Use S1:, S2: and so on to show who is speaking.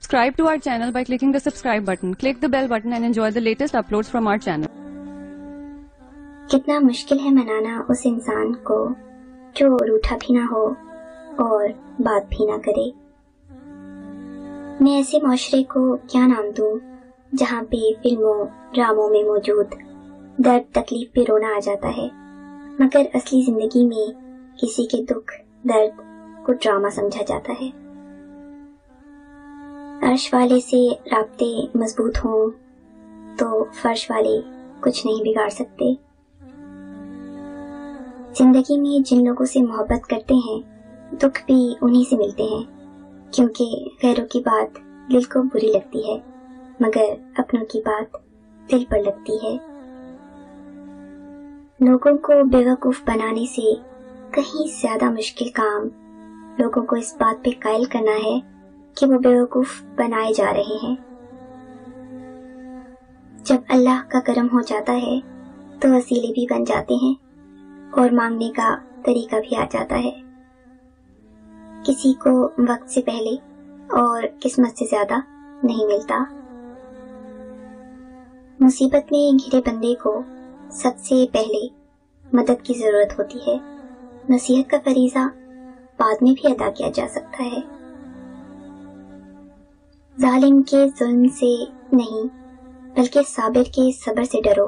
S1: Subscribe to our channel by clicking the subscribe button. Click the bell button and enjoy the latest uploads from our channel.
S2: कितना मुश्किल है मनाना उस इंसान को जो रूठा भी ना हो और बात भी ना करे। मैं ऐसे माशरे को क्या नाम दूं जहाँ पे फिल्मों ड्रामों में मौजूद दर्द तकलीफ पे रोना आ जाता है, मगर असली जिंदगी में किसी के दुख दर्द को ड्रामा समझा जाता है। अर्श वाले से राब्ते मजबूत हों तो फर्श वाले कुछ नहीं बिगाड़ सकते। जिंदगी में जिन लोगों से मोहब्बत करते हैं दुख भी उन्हीं से मिलते हैं, क्योंकि गैरों की बात दिल को बुरी लगती है मगर अपनों की बात दिल पर लगती है। लोगों को बेवकूफ बनाने से कहीं ज्यादा मुश्किल काम लोगों को इस बात पे कायल करना है कि वो बेवकूफ बनाए जा रहे हैं। जब अल्लाह का करम हो जाता है तो वसीले भी बन जाते हैं और मांगने का तरीका भी आ जाता है। किसी को वक्त से पहले और किस्मत से ज्यादा नहीं मिलता। मुसीबत में घिरे बंदे को सबसे पहले मदद की जरूरत होती है। नसीहत का फरीजा बाद में भी अदा किया जा सकता है। जालिम के जुल्म से नहीं बल्कि साबिर के सब्र से डरो।